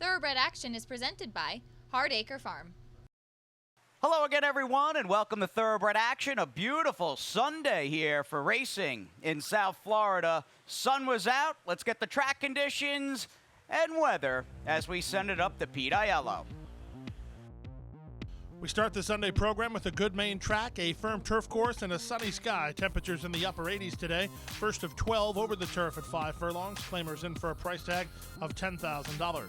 Thoroughbred Action is presented by Hardacre Farm. Hello again, everyone, and welcome to Thoroughbred Action. A beautiful Sunday here for racing in South Florida. Sun was out. Let's get the track conditions and weather as we send it up to Pete Aiello. We start the Sunday program with a good main track, a firm turf course, and a sunny sky. Temperatures in the upper 80s today. First of 12 over the turf at 5 furlongs. Claimers in for a price tag of $10,000.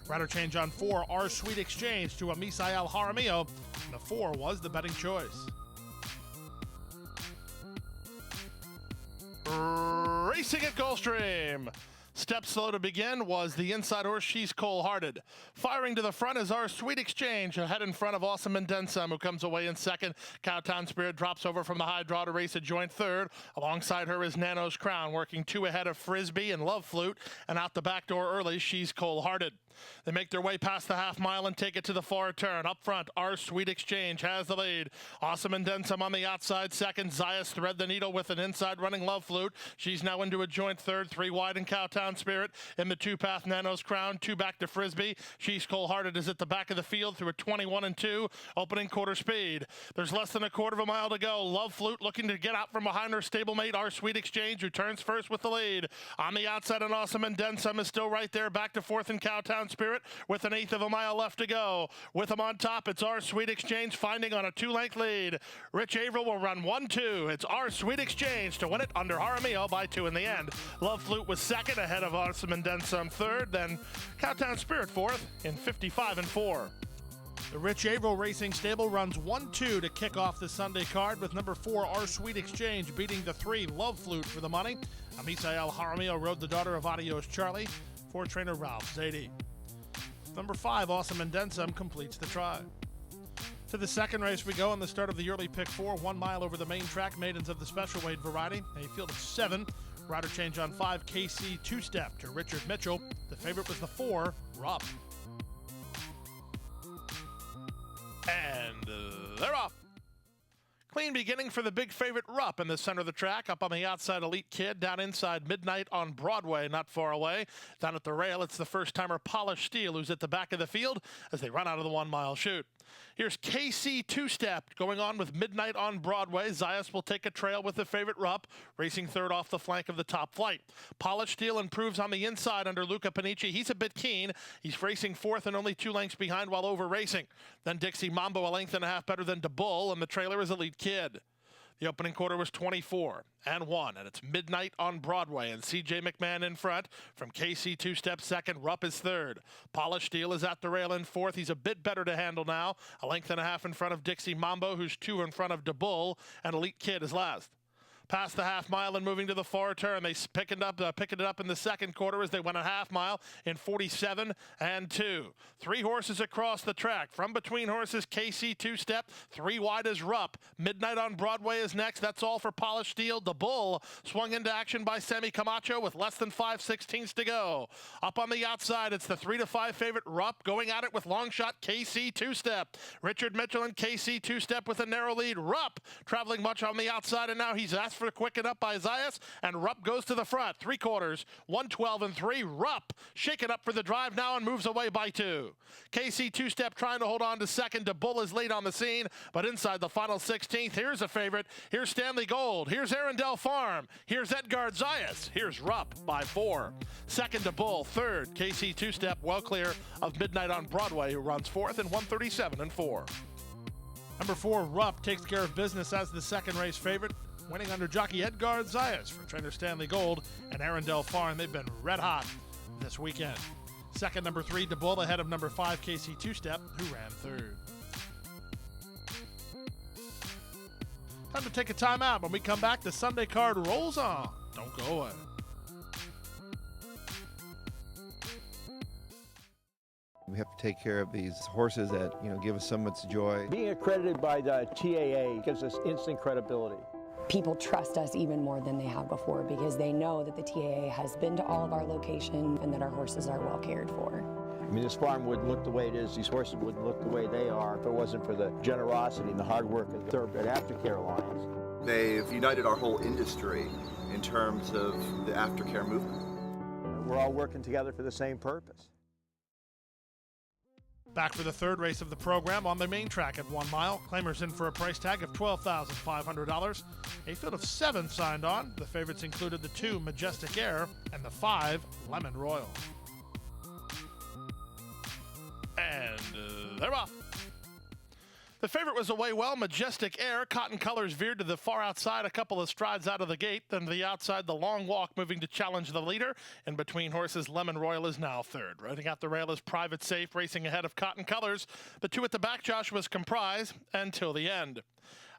Rider change on 4, Our Sweet Exchange to a Misael Jaramillo. The 4 was the betting choice. Racing at Gulfstream. Step slow to begin was the inside horse, She's Cold-Hearted. Firing to the front is Our Sweet Exchange, ahead in front of Awesome and Then Some, who comes away in second. Cowtown Spirit drops over from the high draw to race a joint third. Alongside her is Nano's Crown, working 2 ahead of Frisbee and Love Flute, and out the back door early, She's Cold-Hearted. They make their way past the half mile and take it to the far turn. Up front, Our Sweet Exchange has the lead. Awesome and Then Some on the outside second. Zayas thread the needle with an inside running Love Flute. She's now into a joint third, 3 wide in Cowtown Spirit. In the 2-path, Nano's Crown, 2 back to Frisbee. She's Cold-Hearted is at the back of the field through a 21-2, opening quarter speed. There's less than a quarter of a mile to go. Love Flute looking to get out from behind her stablemate, Our Sweet Exchange, who turns first with the lead. On the outside, an Awesome and Then Some is still right there, back to fourth in Cowtown Spirit with an 1/8 of a mile left to go. With them on top, it's Our Sweet Exchange finding on a 2-length lead. Rich Averill will run 1-2. It's Our Sweet Exchange to win it under Jaramillo by 2 in the end. Love Flute was second, ahead of Awesome and Then Some third, then Cowtown Spirit fourth in 55-4. The Rich Averill Racing Stable runs 1-2 to kick off the Sunday card, with number 4, Our Sweet Exchange, beating the 3, Love Flute, for the money. Misael Jaramillo rode the daughter of Adios Charlie for trainer Ralph Zadie. Number 5, Awesome and Then Some, completes the try. To the second race we go on the start of the early pick 4, 1 mile over the main track, maidens of the special weight variety. A field of 7. Rider change on 5, KC 2-step to Richard Mitchell. The favorite was the 4, Rupp. And they're off. Clean beginning for the big favorite Rupp in the center of the track. Up on the outside, Elite Kid. Down inside, Midnight on Broadway, not far away. Down at the rail, it's the first-timer Polished Steel, who's at the back of the field as they run out of the 1-mile chute. Here's KC 2-step going on with Midnight on Broadway. Zayas will take a trail with the favorite Rupp, racing third off the flank of the top flight. Polished Steel improves on the inside under Luca Panici. He's a bit keen. He's racing fourth and only 2 lengths behind while over racing. Then Dixie Mambo, a length and a half better than De Bull, and the trailer is Elite Kid. The opening quarter was 24-1, and it's Midnight on Broadway, and C.J. McMahon in front. From KC 2-step second, Rupp is third. Polished Steel is at the rail in fourth. He's a bit better to handle now. A length and a half in front of Dixie Mambo, who's 2 in front of De Bull, and Elite Kid is last. Past the half mile and moving to the far turn. They picking it up in the second quarter as they went a half mile in 47-2. 3 horses across the track. From between horses, KC 2-step. 3 wide is Rupp. Midnight on Broadway is next. That's all for Polished Steel. De Bull swung into action by Sammy Camacho with less than 5/16 to go. Up on the outside, it's the 3-5 favorite Rupp going at it with long shot KC 2-step. Richard Mitchell and KC 2-step with a narrow lead. Rupp traveling much on the outside, and now he's asked for a quicken up by Zayas, and Rupp goes to the front. 3 quarters, 1:12-3. Rupp shaken up for the drive now and moves away by 2. KC 2-step trying to hold on to second. De Bull is late on the scene, but inside the final 16th, here's a favorite. Here's Stanley Gold. Here's Arundel Farm. Here's Edgard Zayas. Here's Rupp by 4. Second, De Bull. Third, KC 2-step, well clear of Midnight on Broadway, who runs fourth in 1:37-4. Number 4, Rupp, takes care of business as the second race favorite, winning under jockey Edgard Zayas for trainer Stanley Gold and Arundel Farm. They've been red hot this weekend. Second, number 3, De Bull, ahead of number 5, KC 2-step, who ran third. Time to take a timeout. When we come back, the Sunday card rolls on. Don't go away. We have to take care of these horses that, give us so much joy. Being accredited by the TAA gives us instant credibility. People trust us even more than they have before because they know that the TAA has been to all of our locations and that our horses are well cared for. I mean, this farm wouldn't look the way it is, these horses wouldn't look the way they are if it wasn't for the generosity and the hard work of the Thoroughbred Aftercare Alliance. They've united our whole industry in terms of the aftercare movement. We're all working together for the same purpose. Back for the third race of the program on the main track at 1 mile. Claimers in for a price tag of $12,500. A field of 7 signed on. The favorites included the 2 Majestic Air and the 5 Lemon Royal. And they're off. The favorite was away well, Majestic Air. Cotton Colors veered to the far outside, a couple of strides out of the gate. Then to the outside, the Long Walk moving to challenge the leader. In between horses, Lemon Royal is now third. Riding out the rail is Private Safe, racing ahead of Cotton Colors. The 2 at the back, Joshua's Comprise, until the end.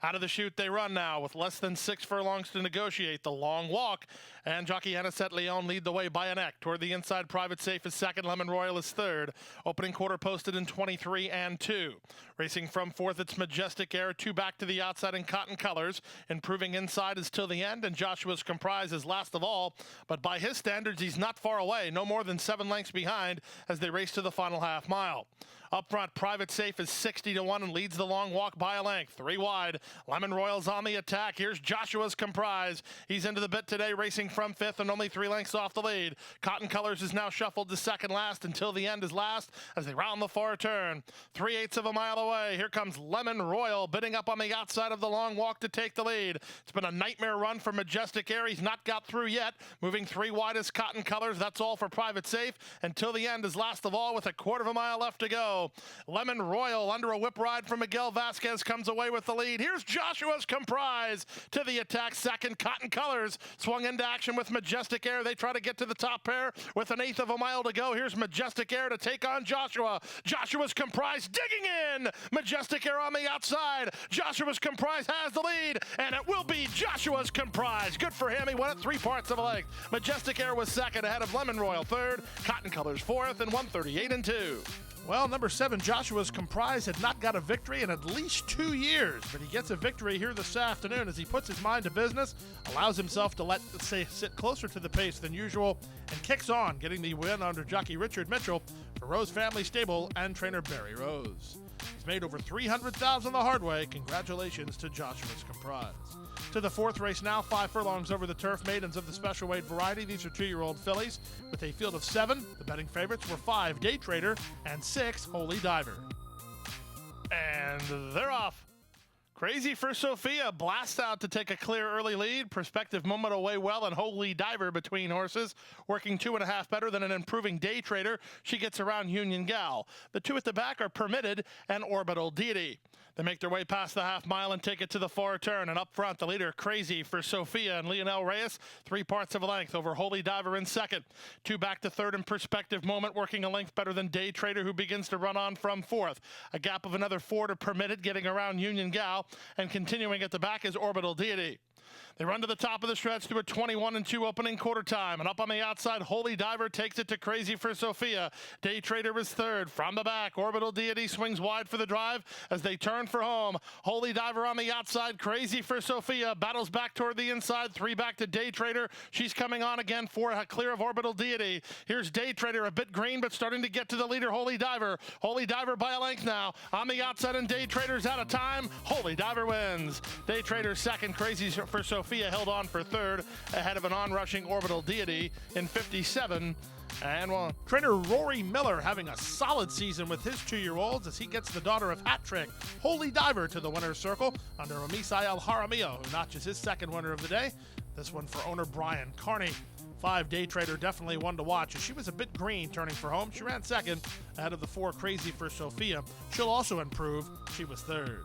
Out of the chute they run now with less than 6 furlongs to negotiate. The Long Walk and jockey Anisette Leon lead the way by a neck. Toward the inside, Private Safe is second. Lemon Royal is third. Opening quarter posted in 23 and 2. Racing from fourth, it's Majestic Air. 2 back to the outside in Cotton Colors. Improving inside is till the end, and Joshua's Comprise is last of all. But by his standards, he's not far away. No more than 7 lengths behind as they race to the final half mile. Up front, Private Safe is 60-1 and leads the Long Walk by a length. 3 wide. Lemon Royal's on the attack. Here's Joshua's Comprise. He's into the bit today, racing from fifth and only 3 lengths off the lead. Cotton Colors is now shuffled to second last until the end is last as they round the far turn. 3/8 of a mile away. Here comes Lemon Royal bidding up on the outside of the Long Walk to take the lead. It's been a nightmare run for Majestic Air. He's not got through yet. Moving 3 wide is Cotton Colors. That's all for Private Safe until the end is last of all with a quarter of a mile left to go. Lemon Royal under a whip ride from Miguel Vasquez comes away with the lead. Here's Joshua's Comprise to the attack. Second, Cotton Colors swung into action with Majestic Air. They try to get to the top pair with an 1/8 of a mile to go. Here's Majestic Air to take on Joshua. Joshua's Comprise digging in. Majestic Air on the outside. Joshua's Comprise has the lead, and it will be Joshua's Comprise. Good for him. He won it 3 parts of a length. Majestic Air was second ahead of Lemon Royal third. Cotton Colors fourth and 138 and 2. Well, number 7, Joshua's Comprise, had not got a victory in at least 2 years, but he gets a victory here this afternoon as he puts his mind to business, allows himself to sit closer to the pace than usual, and kicks on, getting the win under jockey Richard Mitchell for Rose Family Stable and trainer Barry Rose. He's made over $300,000 the hard way. Congratulations to Joshua's Comprise. To the 4th race now, 5 furlongs over the turf, maidens of the special weight variety. These are 2-year-old fillies with a field of 7. The betting favorites were 5 Day Trader and 6 Holy Diver. And they're off. Crazy for Sophia, blast out to take a clear early lead. Prospective Moment away well and Holy Diver between horses, working 2.5 better than an improving Day Trader. She gets around Union Gal. The 2 at the back are Permitted and Orbital Deity. They make their way past the half mile and take it to the far turn. And up front, the leader, Crazy for Sophia and Leonel Reyes, 3 parts of a length over Holy Diver in second. 2 back to third and Prospective Moment, working a length better than Day Trader, who begins to run on from fourth. A gap of another 4 to Permitted, getting around Union Gal, and continuing at the back is Orbital Deity. They run to the top of the stretch to a 21 and 2 opening quarter time. And up on the outside, Holy Diver takes it to Crazy for Sophia. Day Trader is third. From the back, Orbital Deity swings wide for the drive as they turn for home. Holy Diver on the outside, Crazy for Sophia. Battles back toward the inside. 3 back to Day Trader. She's coming on again for a clear of Orbital Deity. Here's Day Trader, a bit green, but starting to get to the leader, Holy Diver. Holy Diver by a length now. On the outside, and Day Trader's out of time. Holy Diver wins. Day Trader second. Crazy for Sophia held on for third ahead of an onrushing Orbital Deity in 57. And trainer Rory Miller having a solid season with his 2-year-olds as he gets the daughter of Hat Trick, Holy Diver, to the winner's circle under Misael Jaramillo, who notches his second winner of the day. This one for owner Brian Carney. 5 Day Trader, definitely one to watch, as she was a bit green turning for home. She ran second ahead of the 4 Crazy for Sophia. She'll also improve. She was third.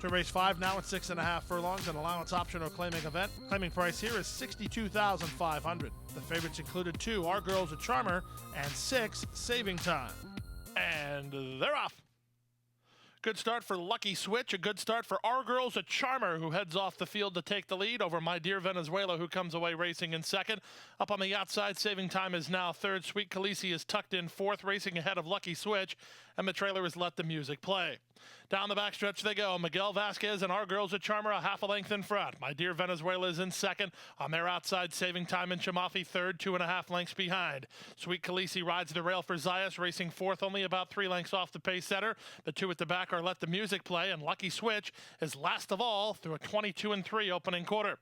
To race 5 now at 6.5 furlongs, an allowance optional claiming event. Claiming price here is $62,500. The favorites included 2 Our Girl's a Charmer and 6 Saving Time. And they're off. Good start for Lucky Switch, a good start for Our Girl's a Charmer, who heads off the field to take the lead over My Dear Venezuela, who comes away racing in second. Up on the outside, Saving Time is now third. Sweet Khaleesi is tucked in fourth, racing ahead of Lucky Switch, and the trailer has let the music play. Down the backstretch they go. Miguel Vasquez and Our Girl's a Charmer a half a length in front. My Dear Venezuela is in second. On their outside, Saving Time and Chamafi third, 2.5 lengths behind. Sweet Khaleesi rides the rail for Zayas, racing fourth, only about 3 lengths off the pace setter. The 2 at the back are Let the Music Play, and Lucky Switch is last of all through a 22 and 3 opening quarter.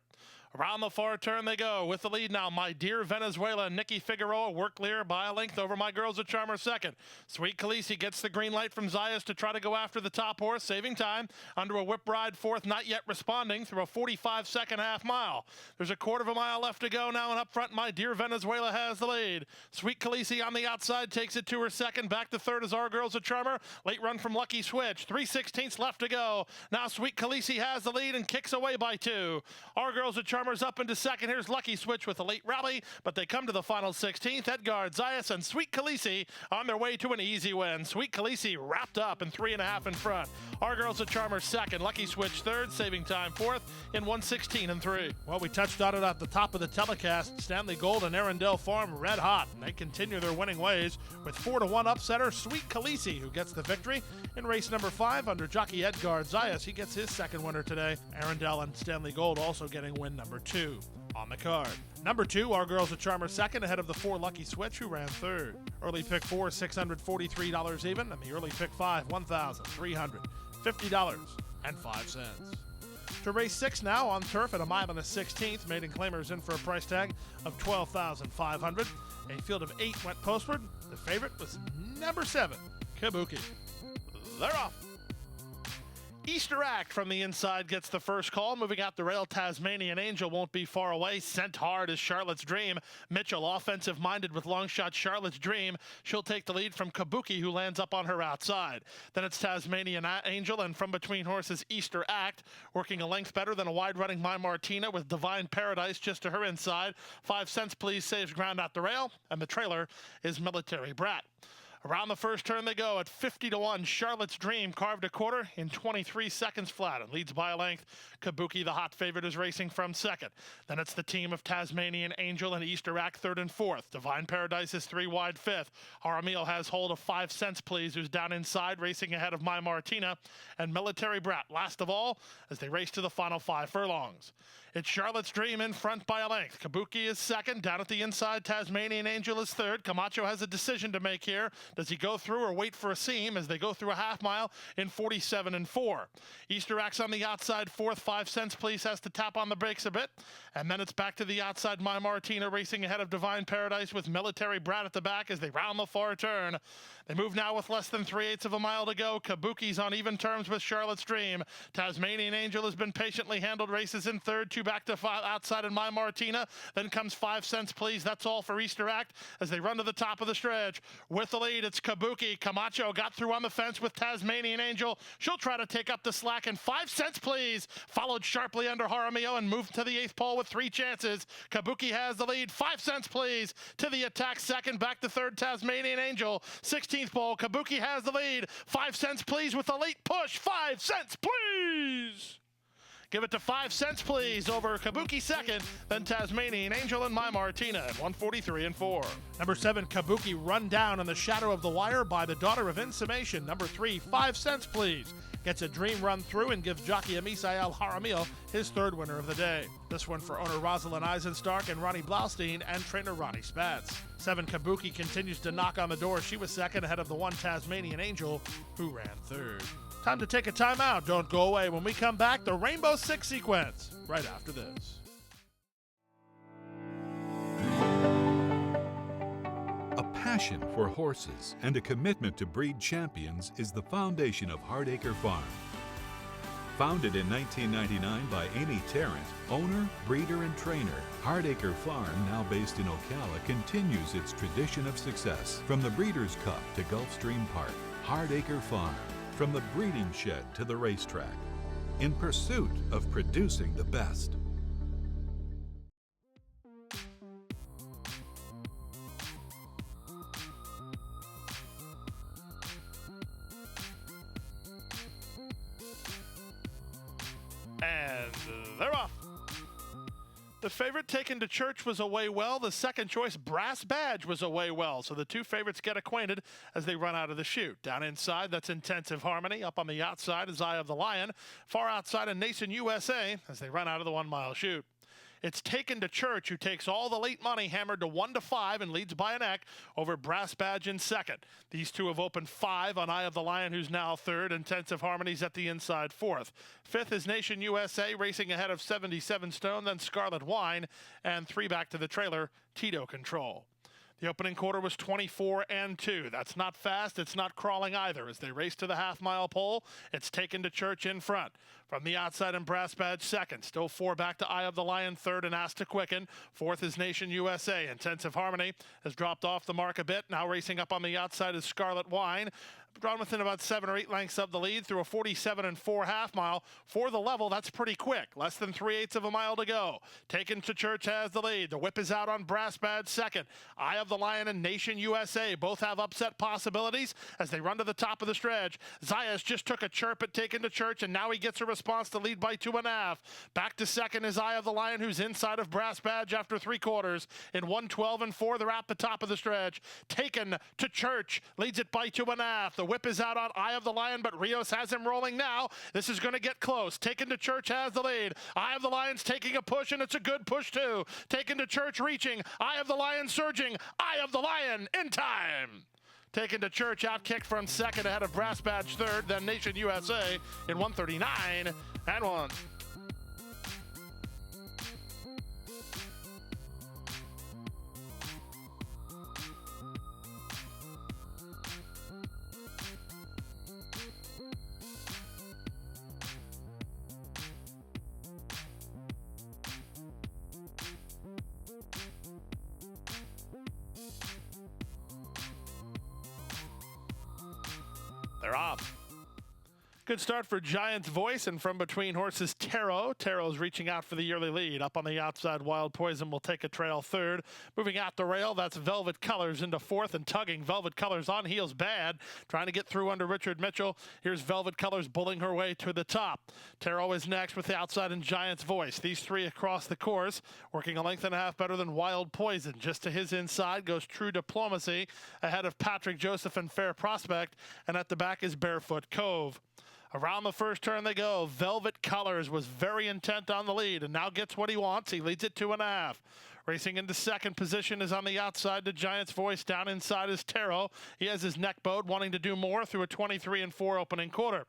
Around the far turn they go. With the lead now, My Dear Venezuela. Nikki Figueroa work clear by a length over My Girls a Charmer second. Sweet Khaleesi gets the green light from Zayas to try to go after the top horse, saving time under a whip ride fourth, not yet responding through a 45-second half mile. There's a quarter of a mile left to go now, and up front, My Dear Venezuela has the lead. Sweet Khaleesi on the outside takes it to her second. Back to third is Our Girls a Charmer. Late run from Lucky Switch. 3/16 left to go. Now Sweet Khaleesi has the lead and kicks away by 2. Our Girls a Charmer's up into second. Here's Lucky Switch with a late rally, but they come to the final 16th. Edgard, Zayas, and Sweet Khaleesi on their way to an easy win. Sweet Khaleesi wrapped up in 3.5 in front. Our Girls a Charmer second. Lucky Switch third, saving time fourth in 1:16 and 3. Well, we touched on it at the top of the telecast. Stanley Gold and Arundel Farm red hot, and they continue their winning ways with 4-1 upsetter Sweet Khaleesi, who gets the victory in race number 5 under jockey Edgard Zayas. He gets his second winner today. Arundel and Stanley Gold also getting win number 2 on the card. Number 2, Our Girls a Charmer second, ahead of the 4 Lucky Switch, who ran third. Early pick 4, $643 even, and the early pick 5, $1,350.05. To race 6 now on turf at a mile and a 16th. Maiden claimers in for a price tag of $12,500. A field of 8 went postward. The favorite was number 7, Kabuki. They're off. Easter Act from the inside gets the first call. Moving out the rail, Tasmanian Angel won't be far away. Sent hard is Charlotte's Dream. Mitchell, offensive-minded with long shot Charlotte's Dream. She'll take the lead from Kabuki, who lands up on her outside. Then it's Tasmanian Angel, and from between horses, Easter Act, working a length better than a wide-running My Martina with Divine Paradise just to her inside. 5 cents, please, saves ground at the rail, and the trailer is Military Brat. Around the first turn they go at 50-1. Charlotte's Dream carved a quarter in 23 seconds flat and leads by a length. Kabuki, the hot favorite, is racing from second. Then it's the team of Tasmanian Angel and Easter Act third and fourth. Divine Paradise is 3 wide fifth. Haramil has hold of 5 cents, please, who's down inside, racing ahead of My Martina. And Military Brat last of all as they race to the final 5 furlongs. It's Charlotte's Dream in front by a length. Kabuki is second. Down at the inside, Tasmanian Angel is third. Camacho has a decision to make here. Does he go through or wait for a seam as they go through a half mile in 47 and 4? Easter Act's on the outside fourth. 5 cents, please, has to tap on the brakes a bit. And then it's back to the outside. My Martina racing ahead of Divine Paradise with Military Brat at the back as they round the far turn. They move now with less than 3/8 of a mile to go. Kabuki's on even terms with Charlotte's Dream. Tasmanian Angel has been patiently handled, races in third. 2 back to 5 outside in My Martina. Then comes 5 cents, please. That's all for Easter Act as they run to the top of the stretch. With the lead, it's Kabuki. Camacho got through on the fence with Tasmanian Angel. She'll try to take up the slack, and 5 cents, please, followed sharply under Jaramillo and moved to the 8th pole with 3 chances. Kabuki has the lead. 5 cents, please, to the attack second. Back to third, Tasmanian Angel. 16th pole. Kabuki has the lead. 5 cents, please, with a late push. 5 cents, please. Give it to 5 cents, please, over Kabuki second, then Tasmanian Angel and My Martina at 143 and 4. Number 7, Kabuki, run down in the shadow of the wire by the daughter of Insummation. Number 3, 5 cents, please. Gets a dream run through and gives jockey Amisael Jaramillo his third winner of the day. This one for owner Rosalind Eisenstark and Ronnie Blaustein and trainer Ronnie Spatz. 7, Kabuki continues to knock on the door. She was second ahead of the 1 Tasmanian Angel, who ran third. Time to take a timeout. Don't go away. When we come back, the Rainbow Six sequence right after this. A passion for horses and a commitment to breed champions is the foundation of Hardacre Farm. Founded in 1999 by Amy Tarrant, owner, breeder, and trainer, Hardacre Farm, now based in Ocala, continues its tradition of success. From the Breeders' Cup to Gulfstream Park, Hardacre Farm. From the breeding shed to the racetrack, in pursuit of producing the best. And they're off. The favorite taken to church was away well. The second choice, Brass Badge, was away well. So the 2 favorites get acquainted as they run out of the chute. Down inside, that's Intensive Harmony. Up on the outside is Eye of the Lion. Far outside, and Nason USA as they run out of the 1 mile chute. It's Taken to Church, who takes all the late money, hammered to 1-5 and leads by a neck over Brass Badge in second. These two have opened 5 on Eye of the Lion, who's now third. Intensive Harmony's at the inside fourth. Fifth is Nation USA, racing ahead of 77 Stone, then Scarlet Wine, and 3 back to the trailer, Tito Control. The opening quarter was 24-2. That's not fast. It's not crawling either. As they race to the half-mile pole, it's Taken to Church in front. From the outside and Brass Badge second. Still 4 back to Eye of the Lion third and Asked to Quicken. Fourth is Nation USA. Intensive Harmony has dropped off the mark a bit. Now racing up on the outside is Scarlet Wine. Drawn within about 7 or 8 lengths of the lead through a 47-4 half mile. For the level, that's pretty quick. Less than 3/8 of a mile to go. Taken to Church has the lead. The whip is out on Brass Badge second. Eye of the Lion and Nation USA both have upset possibilities as they run to the top of the stretch. Zayas just took a chirp at Taken to Church, and now he gets a response to lead by 2.5. Back to second is Eye of the Lion, who's inside of Brass Badge after 3 quarters. In 1:12-4, they're at the top of the stretch. Taken to Church leads it by 2.5. The whip is out on Eye of the Lion, but Rios has him rolling now. This is going to get close. Taken to Church has the lead. Eye of the Lion's taking a push, and it's a good push too. Taken to Church reaching. Eye of the Lion surging. Eye of the Lion in time. Taken to Church outkicked from second ahead of Brass Badge third, then Nation USA in 1:39-1. They're off. Good start for Giant's Voice, and from between horses, Taro. Taro's reaching out for the early lead. Up on the outside, Wild Poison will take a trail third. Moving out the rail, that's Velvet Colors into fourth and tugging. Velvet Colors on heels bad, trying to get through under Richard Mitchell. Here's Velvet Colors bulling her way to the top. Taro is next with the outside and Giant's Voice. These 3 across the course, working a length and a half better than Wild Poison. Just to his inside goes True Diplomacy, ahead of Patrick Joseph and Fair Prospect, and at the back is Barefoot Cove. Around the first turn they go. Velvet Colors was very intent on the lead and now gets what he wants. He leads it 2.5. Racing into second position is on the outside to Giant's Voice. Down inside is Taro. He has his neck bowed, wanting to do more through a 23-4 opening quarter.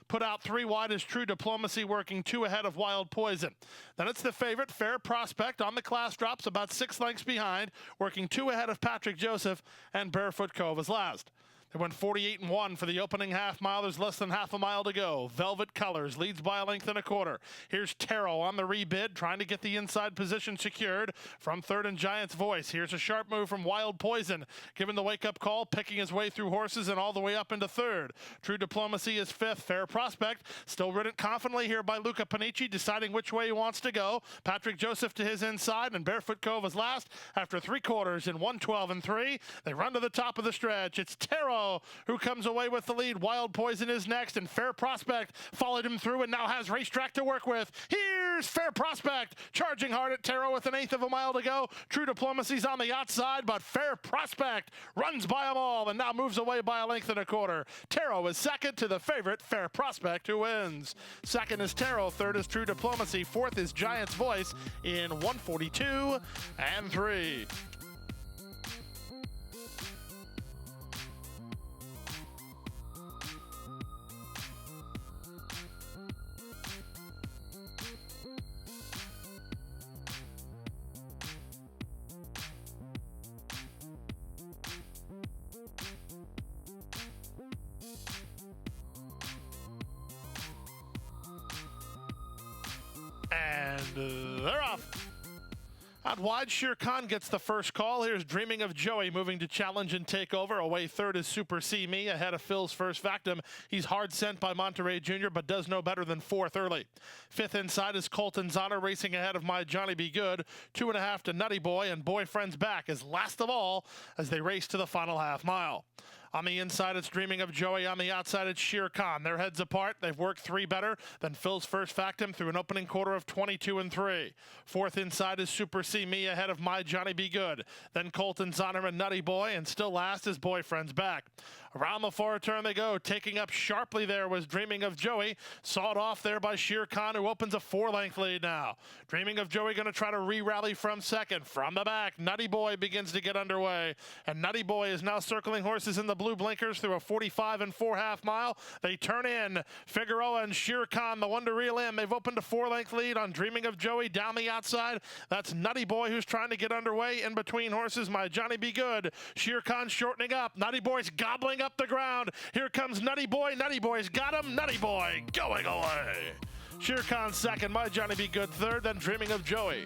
Put out 3 wide is True Diplomacy, working 2 ahead of Wild Poison. Then it's the favorite, Fair Prospect, on the class drops, about 6 lengths behind, working 2 ahead of Patrick Joseph, and Barefoot Cove is last. They went 48-1 for the opening half mile. There's less than half a mile to go. Velvet Colors leads by a length and a quarter. Here's Taro on the rebid, trying to get the inside position secured from third and Giant's Voice. Here's a sharp move from Wild Poison, given the wake-up call, picking his way through horses and all the way up into third. True Diplomacy is fifth. Fair Prospect still ridden confidently here by Luca Panici, deciding which way he wants to go. Patrick Joseph to his inside, and Barefoot Cove is last after 3 quarters in 1:12-3. They run to the top of the stretch. It's Taro who comes away with the lead. Wild Poison is next, and Fair Prospect followed him through and now has racetrack to work with. Here's Fair Prospect charging hard at Taro with 1/8 of a mile to go. True Diplomacy's on the outside, but Fair Prospect runs by them all and now moves away by a length and a quarter. Taro is second to the favorite, Fair Prospect, who wins. Second is Taro, third is True Diplomacy, fourth is Giant's Voice in 1:42-3. And they're off. Out wide, Shere Khan gets the first call. Here's Dreaming of Joey moving to challenge and take over. Away third is Super See Me ahead of Phil's First Factum. He's hard sent by Monterey Jr., but does no better than fourth early. Fifth inside is Colton Zana racing ahead of My Johnny Be Good. 2.5 to Nutty Boy, and Boyfriend's Back is last of all as they race to the final half mile. On the inside, it's Dreaming of Joey. On the outside, it's Shere Khan. Their heads apart. They've worked 3 better than Phil's first Factum through an opening quarter of 22-3. Fourth inside is Super C Me ahead of My Johnny Be Good. Then Colton's Honor and Nutty Boy, and still last is Boyfriend's Back. Around the far turn they go. Taking up sharply there was Dreaming of Joey. Sawed off there by Shere Khan, who opens a 4-length lead now. Dreaming of Joey going to try to re-rally from second. From the back, Nutty Boy begins to get underway. And Nutty Boy is now circling horses in the blue blinkers through a 45 4/2 mile. They turn in. Figueroa and Shere Khan, the one to reel in. They've opened a 4-length lead on Dreaming of Joey down the outside. That's Nutty Boy who's trying to get underway in between horses. My Johnny Be Good. Shere Khan shortening up. Nutty Boy's gobbling up the ground. Here comes Nutty Boy. Nutty Boy's got him. Nutty Boy going away. Shere Khan second. My Johnny Be Good third. Then Dreaming of Joey.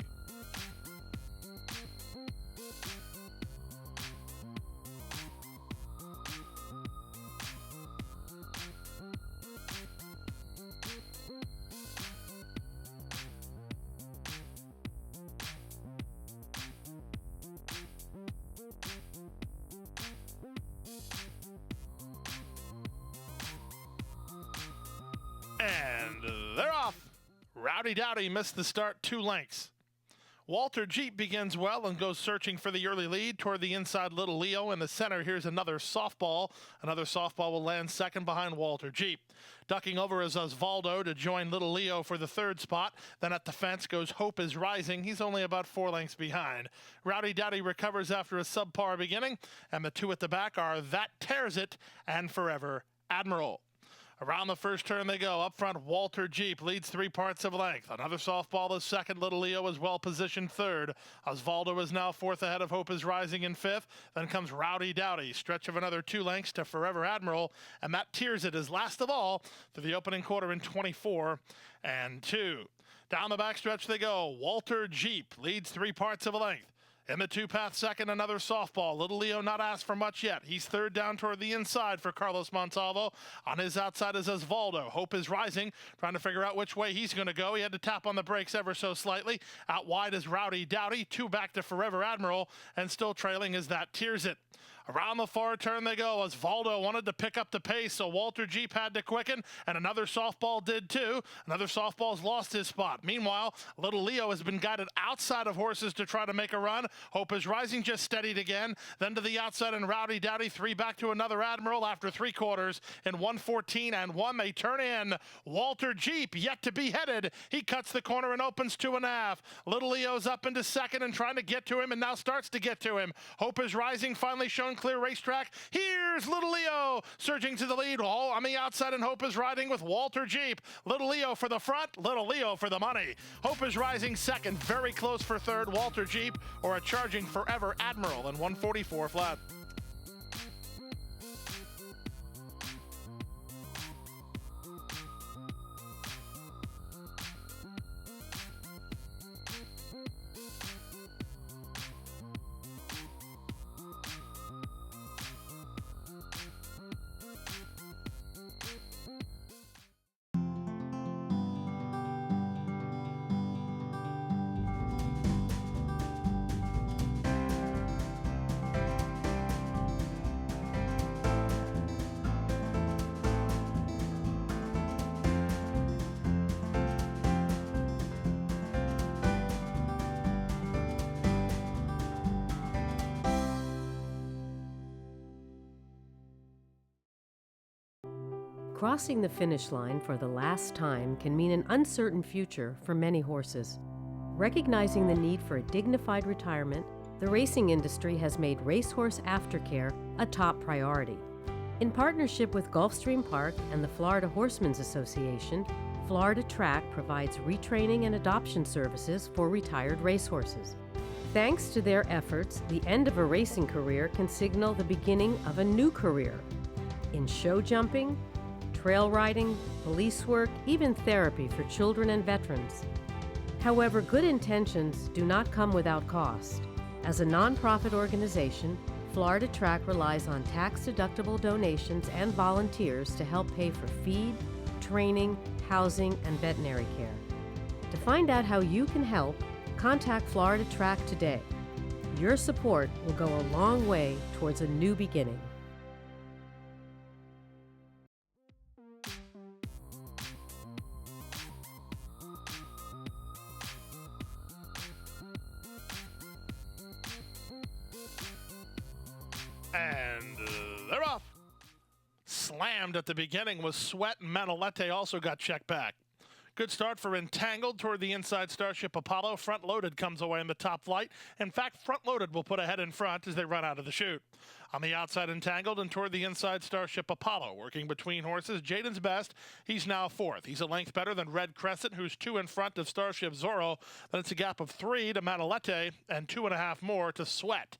And they're off. Rowdy Dowdy missed the start 2 lengths. Walter Jeep begins well and goes searching for the early lead toward the inside. Little Leo in the center. Here's another softball. Another softball will land second behind Walter Jeep. Ducking over is Osvaldo to join Little Leo for the 3rd spot. Then at the fence goes Hope Is Rising. He's only about 4 lengths behind. Rowdy Dowdy recovers after a subpar beginning. And the 2 at the back are That Tears It and Forever Admiral. Around the first turn they go. Up front, Walter Jeep leads 3 parts of length. Another softball is second. Little Leo is well positioned third. Osvaldo is now 4th ahead of Hope Is Rising in 5th. Then comes Rowdy Dowdy. Stretch of another 2 lengths to Forever Admiral. And That Tears It is last of all through the opening quarter in 24-2. Down the backstretch they go. Walter Jeep leads 3 parts of a length. In the 2-path second, another softball. Little Leo not asked for much yet. He's third down toward the inside for Carlos Montalvo. On his outside is Osvaldo. Hope Is Rising, trying to figure out which way he's going to go. He had to tap on the brakes ever so slightly. Out wide is Rowdy Dowdy. 2 back to Forever Admiral, and still trailing is That Tears It. Around the far turn they go. Osvaldo wanted to pick up the pace, so Walter Jeep had to quicken, and another softball did too. Another softball's lost his spot. Meanwhile, Little Leo has been guided outside of horses to try to make a run. Hope Is Rising just steadied again. Then to the outside and Rowdy Dowdy, 3 back to another Admiral after 3 quarters. In 1:14-1, they turn in. Walter Jeep yet to be headed. He cuts the corner and opens 2.5. Little Leo's up into second and trying to get to him, and now starts to get to him. Hope Is Rising finally shown clear racetrack. Here's Little Leo surging to the lead. All on the outside, and Hope Is riding with Walter Jeep. Little Leo for the front, Little Leo for the money. Hope Is Rising second, very close for third. Walter Jeep or a charging Forever Admiral in 1:44 flat. Crossing the finish line for the last time can mean an uncertain future for many horses. Recognizing the need for a dignified retirement, the racing industry has made racehorse aftercare a top priority. In partnership with Gulfstream Park and the Florida Horsemen's Association, Florida Track provides retraining and adoption services for retired racehorses. Thanks to their efforts, the end of a racing career can signal the beginning of a new career. In show jumping, trail riding, police work, even therapy for children and veterans. However, good intentions do not come without cost. As a nonprofit organization, Florida Track relies on tax-deductible donations and volunteers to help pay for feed, training, housing, and veterinary care. To find out how you can help, contact Florida Track today. Your support will go a long way towards a new beginning. slammed at the beginning was Sweat, and Manolete also got checked back. Good start for Entangled toward the inside Starship Apollo. Front Loaded comes away in the top flight. In fact, Front Loaded will put a head in front as they run out of the chute. On the outside, Entangled, and toward the inside Starship Apollo. Working between horses, Jaden's Best. He's now fourth. He's a length better than Red Crescent, who's 2 in front of Starship Zorro. Then it's a gap of 3 to Manolete and 2.5 more to Sweat.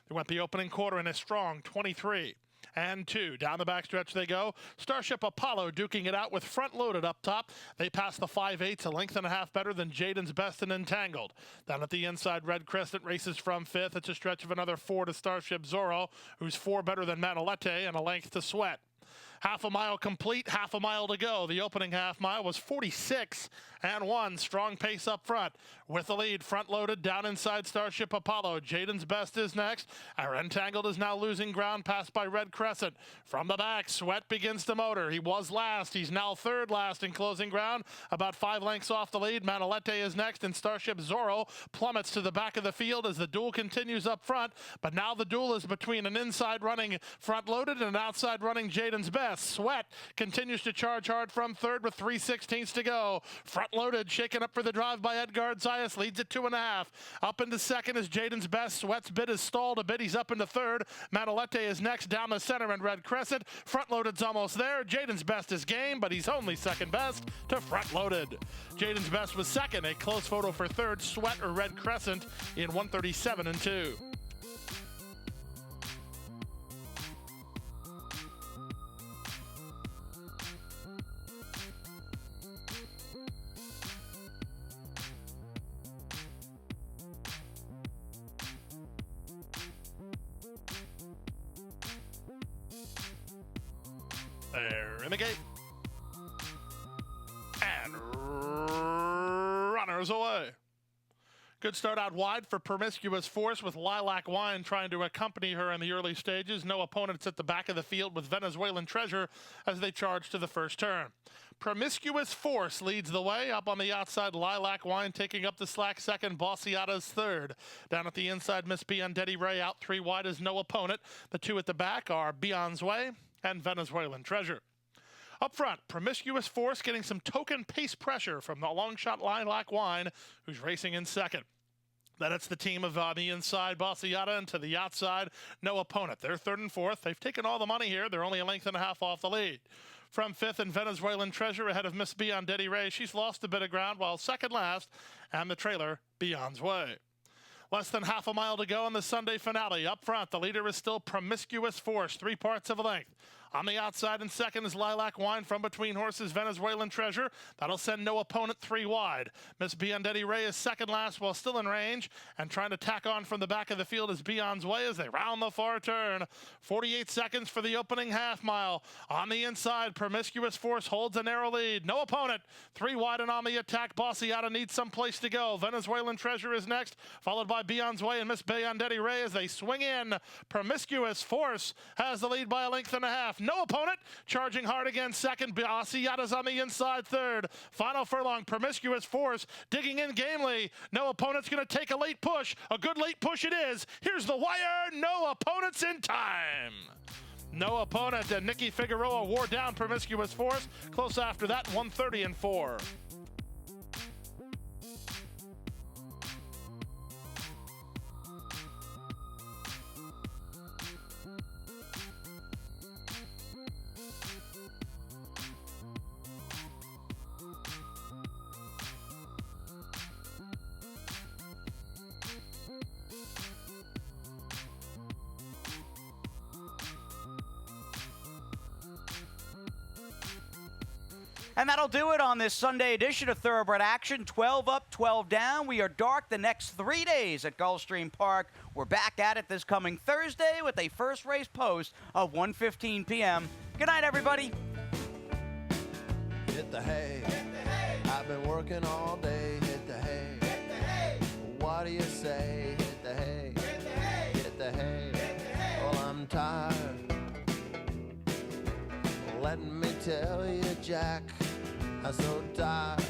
They went the opening quarter in a strong 23. And 2. Down the backstretch they go. Starship Apollo duking it out with Front Loaded up top. They pass the 5/8, a length and a half better than Jaden's Best and Entangled. Down at the inside, Red Crescent races from 5th. It's a stretch of another 4 to Starship Zorro, who's 4 better than Manolete and a length to Sweat. Half a mile complete, half a mile to go. The opening half mile was 46-1. Strong pace up front. With the lead, Front Loaded down inside Starship Apollo. Jaden's Best is next. Our Entangled is now losing ground, passed by Red Crescent. From the back, Sweat begins to motor. He was last. He's now third last in closing ground. About 5 lengths off the lead. Manolete is next, and Starship Zorro plummets to the back of the field as the duel continues up front. But now the duel is between an inside running Front Loaded and an outside running Jaden's Best. Sweat continues to charge hard from third with 3/16 to go. Front Loaded shaken up for the drive by Edgar Zayas, leads at 2.5. Up into second is Jaden's Best. Sweat's bid is stalled a bit. He's up into third. Manolete is next down the center in Red Crescent. Front Loaded's almost there. Jaden's Best is game, but he's only second best to Front Loaded. Jaden's Best was second. A close photo for third, Sweat or Red Crescent in 1:37-2. There in the gate. And runners away. Good start out wide for Promiscuous Force with Lilac Wine trying to accompany her in the early stages. No opponents at the back of the field with Venezuelan Treasure as they charge to the first turn. Promiscuous Force leads the way. Up on the outside, Lilac Wine taking up the slack second. Bossiata's third. Down at the inside, Miss Biondetti Ray out 3 wide as no opponent. The 2 at the back are Beyond's Way and Venezuelan Treasure. Up front, Promiscuous Force getting some token pace pressure from the long shot Lilac Wine, who's racing in second. Then it's the team of the inside, Bossiata, and to the outside, no opponent. They're third and fourth. They've taken all the money here. They're only a length and a half off the lead. From fifth and Venezuelan Treasure ahead of Miss Biondetti Ray. She's lost a bit of ground, while second last, and the trailer, Beyond's Way. Less than half a mile to go in the Sunday finale. Up front, the leader is still Promiscuous Force, 3 parts of a length. On the outside in second is Lilac Wine from between horses, Venezuelan Treasure. That'll send no opponent 3 wide. Miss Biondetti Ray is second last while still in range, and trying to tack on from the back of the field is Beyond's Way as they round the far turn. 48 seconds for the opening half mile. On the inside, Promiscuous Force holds a narrow lead. No opponent. 3 wide and on the attack. Bossiata needs some place to go. Venezuelan Treasure is next, followed by Beyond's Way and Miss Biondetti Ray as they swing in. Promiscuous Force has the lead by a length and a half. No opponent. Charging hard again second. Bossiata's on the inside third. Final furlong, Promiscuous Force digging in gamely. No opponent's going to take a late push. A good late push it is. Here's the wire. No opponents in time. No opponent, and Nikki Figueroa wore down Promiscuous Force. Close after that, 1:30-4. And that'll do it on this Sunday edition of Thoroughbred Action. 12 up, 12 down. We are dark the next 3 days at Gulfstream Park. We're back at it this coming Thursday with a first race post of 1:15 p.m. Good night, everybody. Hit the hay. Hit the hay. I've been working all day. Hit the hay. Hit the hay. What do you say? Hit the hay. Hit the hay. Hit the hay. Hit the hay. Well, I'm tired. Let me tell you, Jack, I'm so tired.